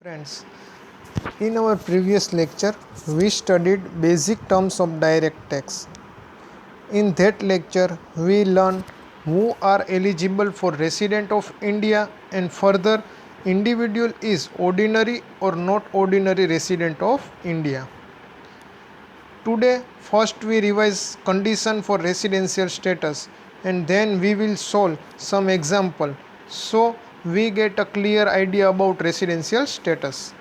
Friends, in our previous lecture, we studied basic terms of direct tax. In that lecture, we learned who are eligible for resident of India and further individual is ordinary or not ordinary resident of India. Today, first we revise condition for residential status and then we will solve some example so we get a clear idea about residential status.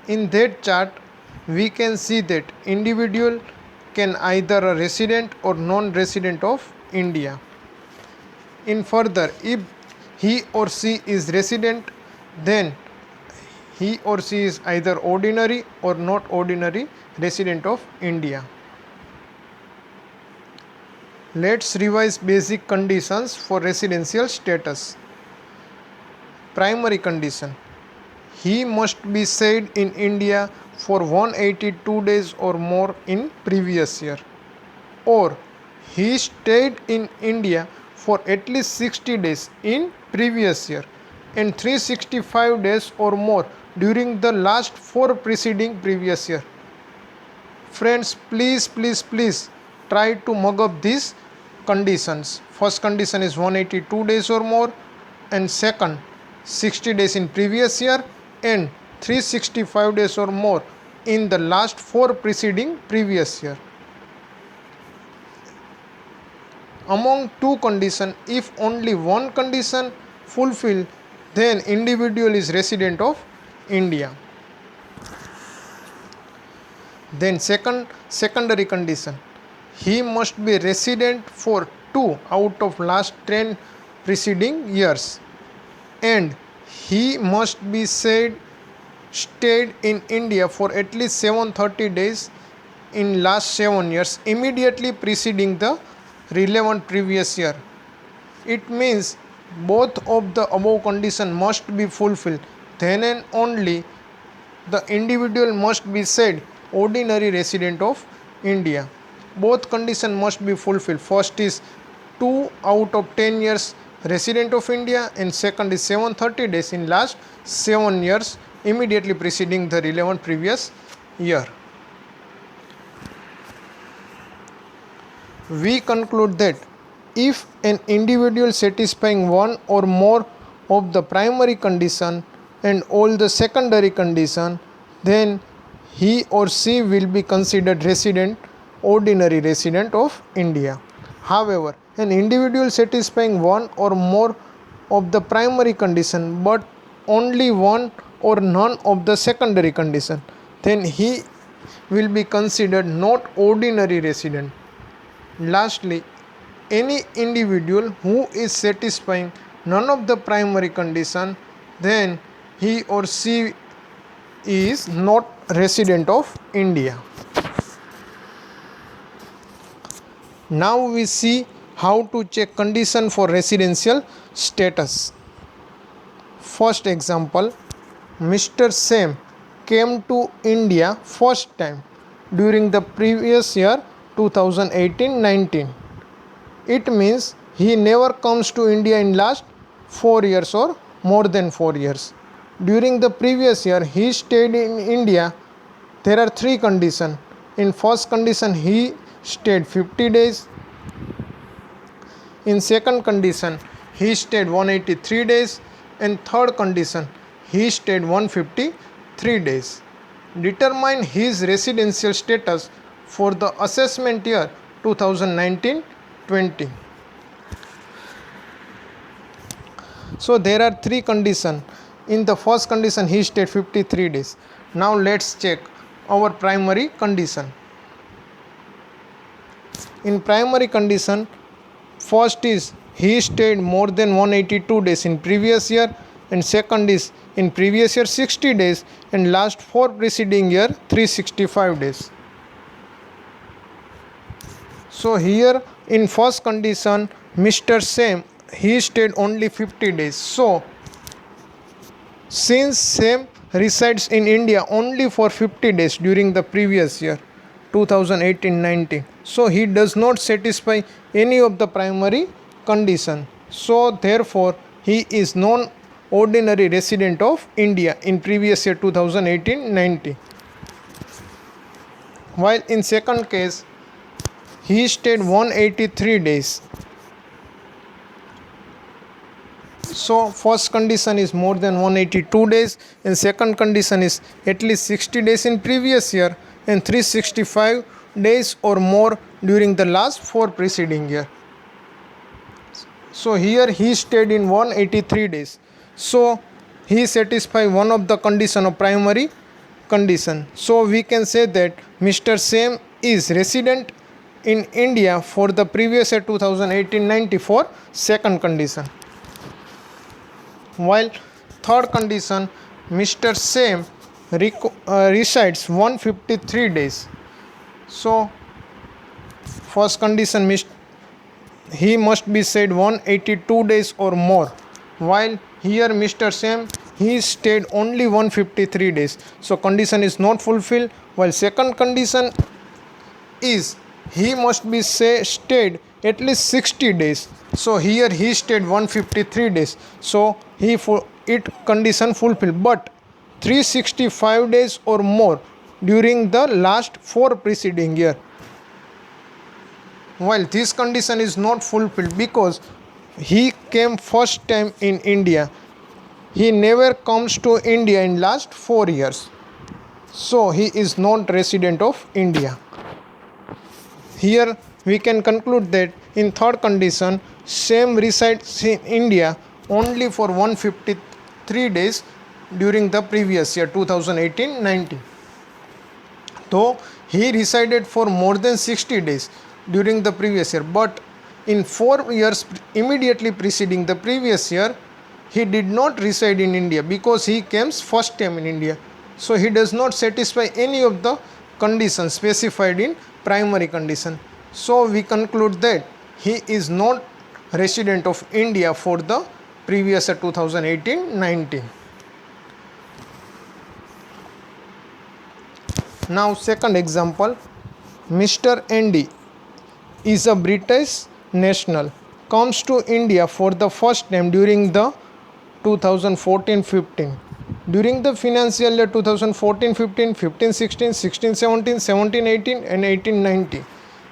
In that chart, we can see that individual can either a resident or non-resident of India. In further, if he or she is resident, then he or she is either ordinary or not ordinary resident of India. Let's revise basic conditions for residential status. Primary condition: he must be stayed in India for 182 days or more in previous year, or he stayed in India for at least 60 days in previous year and 365 days or more during the last 4 preceding previous year. Friends, please try to mug up these conditions. First condition is 182 days or more, and second 60 days in previous year and 365 days or more in the last 4 preceding previous year. Among two conditions, if only one condition fulfilled, then individual is resident of India. Then secondary condition: he must be resident for 2 out of last 10 preceding years, and he must be stayed in India for at least 730 days in last 7 years immediately preceding the relevant previous year. It means both of the above conditions must be fulfilled, then and only the individual must be said ordinary resident of India. Both conditions must be fulfilled. First is 2 out of 10 years resident of India, and second is 730 days in last 7 years immediately preceding the relevant previous year. We conclude that if an individual satisfying one or more of the primary condition and all the secondary condition, then he or she will be considered ordinary resident of India. However, an individual satisfying one or more of the primary condition but only one or none of the secondary condition, then he will be considered not ordinary resident. Lastly, any individual who is satisfying none of the primary condition, then he or she is not resident of India. Now we see how to check condition for residential status. First example: Mr. Sam came to India first time during the previous year 2018-19. It means he never comes to India in last 4 years or more than 4 years. During the previous year he stayed in India. There are 3 conditions. In first condition he stayed 50 days. In second condition he stayed 183 days, and third condition he stayed 153 days. Determine his residential status for the assessment year 2019-20. So there are 3 conditions. In the first condition he stayed 53 days. Now let's check our primary condition. In primary condition, first is he stayed more than 182 days in previous year, and second is in previous year 60 days and last 4 preceding year 365 days. So here in first condition Mr. Sam he stayed only 50 days. So since Sam resides in India only for 50 days during the previous year 2018-19, so he does not satisfy any of the primary condition. So therefore he is non ordinary resident of India in previous year 2018-19. While in second case, he stayed 183 days. So first condition is more than 182 days, and second condition is at least 60 days in previous year and 365 days or more during the last 4 preceding year. So here he stayed in 183 days. So he satisfied one of the condition of primary condition. So we can say that Mr. Sam is resident in India for the previous year 2018-19 for second condition. While third condition, Mr. Sam resides 153 days. So first condition, he must be stayed 182 days or more, while here Mr. Sam he stayed only 153 days. So condition is not fulfilled. While second condition is he must be stayed at least 60 days. So here he stayed 153 days. So condition fulfilled, but 365 days or more during the last 4 preceding year. While this condition is not fulfilled because he came first time in India. He never comes to India in last 4 years. So he is not resident of India. Here we can conclude that in third condition, Sam resides in India only for 153 days during the previous year 2018-19. Though he resided for more than 60 days during the previous year, but in 4 years immediately preceding the previous year, he did not reside in India because he came first time in India. So he does not satisfy any of the conditions specified in primary condition. So we conclude that he is not resident of India for the previous year 2018-19. Now second example, Mr. Andy is a British national, comes to India for the first time during the 2014-15. During the financial year 2014-15, 15-16, 16-17, 17-18 and 18-19,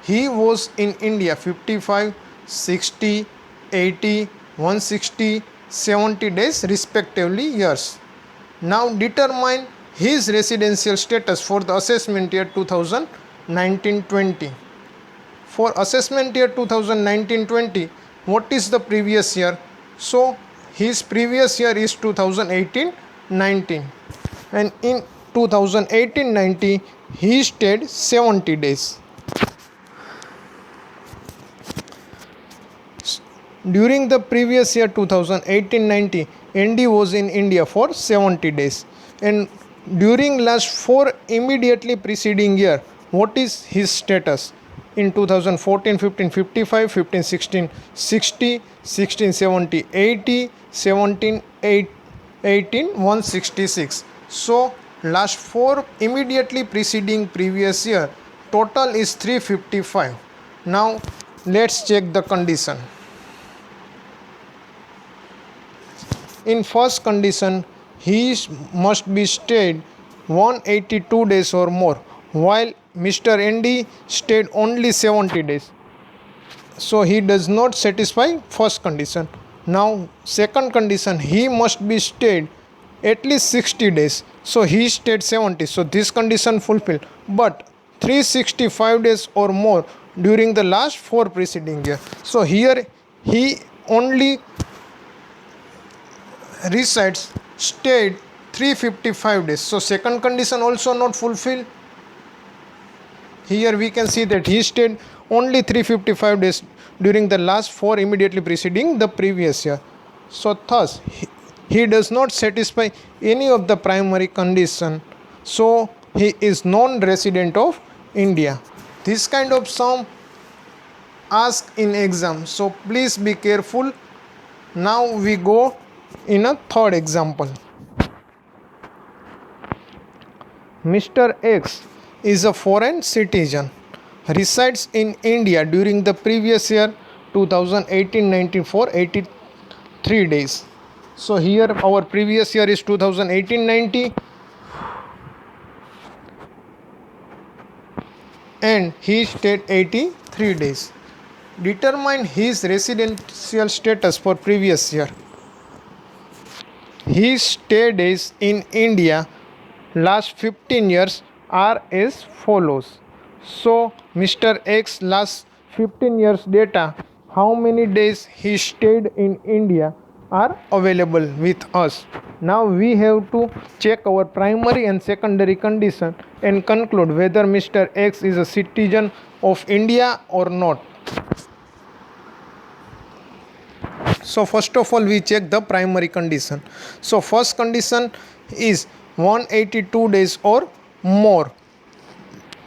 he was in India 55, 60, 80, 160, 70 days respectively years. Now determine his residential status for the assessment year 2019-20. For assessment year 2019-20, what is the previous year? So his previous year is 2018-19, and in 2018-19 he stayed 70 days. During the previous year 2018-19, Andy was in India for 70 days, and during last 4 immediately preceding year, what is his status? In 2014-15, 55, 15-16, 60, 16-70, 80, 17, 18, 166. So last 4 immediately preceding previous year, total is 355. Now let's check the condition. In first condition, he must be stayed 182 days or more, while Mr. Andy stayed only 70 days. So he does not satisfy first condition. Now second condition, he must be stayed at least 60 days. So he stayed 70. So this condition fulfilled, but 365 days or more during the last 4 preceding year. So here he only stayed 355 days. So second condition also not fulfilled. Here we can see that he stayed only 355 days during the last 4 immediately preceding the previous year. So thus he does not satisfy any of the primary condition. So he is non-resident of India. This kind of sum asked in exam. So please be careful. Now we go in a third example. Mr. X is a foreign citizen, resides in India during the previous year 2018-19 for 83 days. So here our previous year is 2018-19 and he stayed 83 days. Determine his residential status for previous year. His stay days in India last 15 years are as follows. So Mr. X last 15 years data, how many days he stayed in India are available with us. Now we have to check our primary and secondary condition and conclude whether Mr. X is a citizen of India or not. So first of all we check the primary condition. So first condition is 182 days or more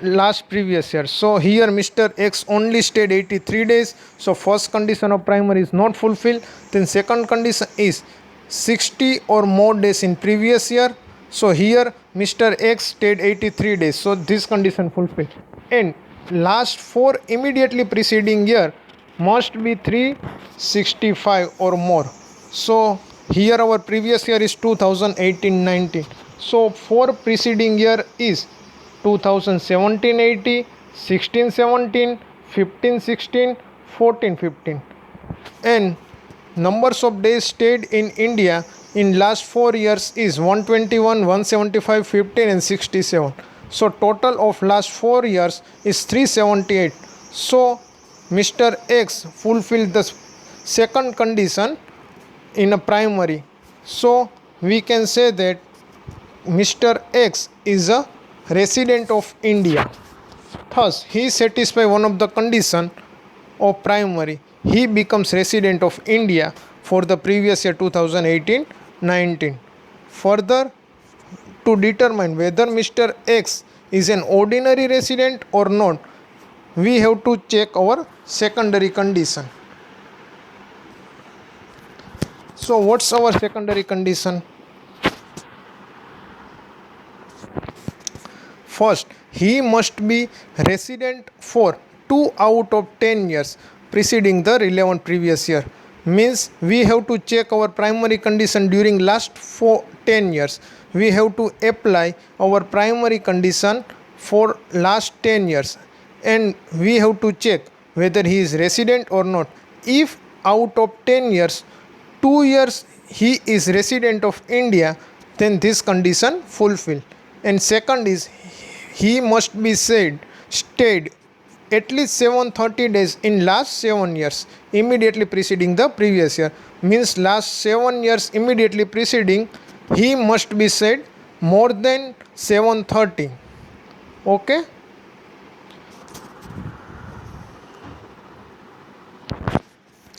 last previous year. So here Mr. X only stayed 83 days. So first condition of primary is not fulfilled. Then second condition is 60 or more days in previous year. So here Mr. X stayed 83 days. So this condition fulfilled. And last 4 immediately preceding year must be 365 or more. So here our previous year is 2018-19. So 4 preceding year is 2017-18, 16-17, 15-16, 14-15. And numbers of days stayed in India in last 4 years is 121, 175, 15 and 67. So total of last 4 years is 378. So Mr. X fulfilled the second condition in a primary. So we can say that Mr. X is a resident of India. Thus, he satisfies one of the condition of primary. He becomes resident of India for the previous year 2018-19. Further, to determine whether Mr. X is an ordinary resident or not, we have to check our secondary condition. So what's our secondary condition? First, he must be resident for 2 out of 10 years preceding the relevant previous year. Means we have to check our primary condition during last 10 years. We have to apply our primary condition for last 10 years. And we have to check whether he is resident or not. If out of 10 years, 2 years he is resident of India, then this condition fulfilled. And second is he must be stayed at least 730 days in last 7 years immediately preceding the previous year. Means last 7 years immediately preceding, he must be stayed more than 730. Okay.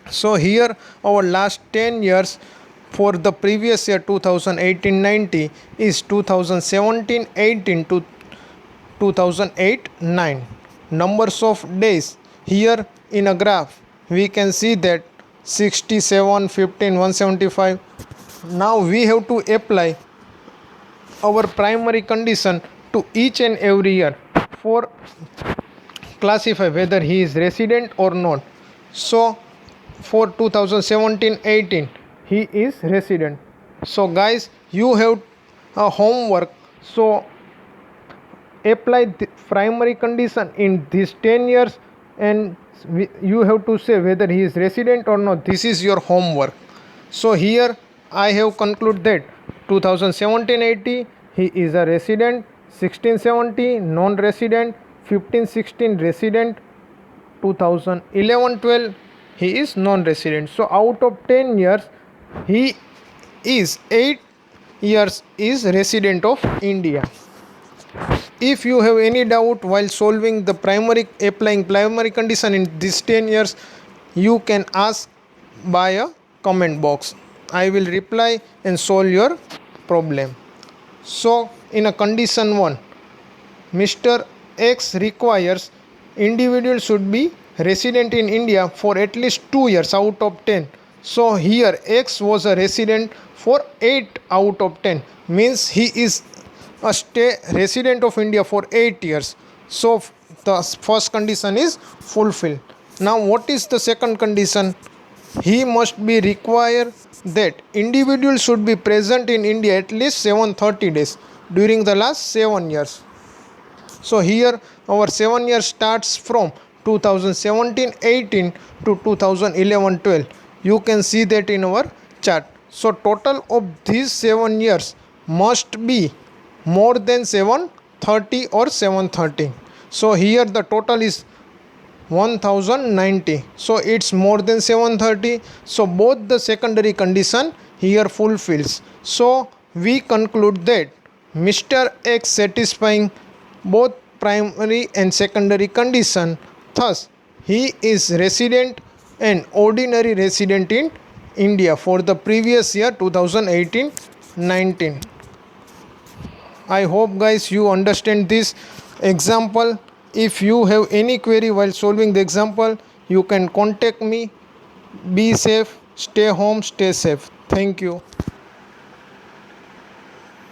So here our last 10 years for the previous year 2018-19 is 2017-18 to 2008-9. Numbers of days here in a graph we can see that 67, 15, 175. Now we have to apply our primary condition to each and every year for classify whether he is resident or not. So for 2017-18 he is resident. So guys, you have a homework. So apply the primary condition in these 10 years and you have to say whether he is resident or not. This is your homework. So here I have concluded that 2017-18 he is a resident, 16-17 non-resident, 15-16 resident, 2011-12 he is non-resident. So out of 10 years he is 8 years is resident of India. If you have any doubt while solving the applying primary condition in these 10 years, you can ask by a comment box. I will reply and solve your problem. So in a condition 1, Mr. X requires individual should be resident in India for at least 2 years out of 10. So here X was a resident for 8 out of 10. Means he is a resident of India for 8 years. So the first condition is fulfilled. Now what is the second condition? He must be required that individual should be present in India at least 730 days during the last 7 years. So here our 7 years starts from 2017-18 to 2011-12. You can see that in our chart. So total of these 7 years must be more than 730 or 730. So here the total is 1090. So it's more than 730. So both the secondary condition here fulfills. So we conclude that Mr. X satisfying both primary and secondary condition. Thus he is resident and ordinary resident in India for the previous year 2018-19. I hope guys you understand this example. If you have any query while solving the example, you can contact me. Be safe, stay home, stay safe. Thank you.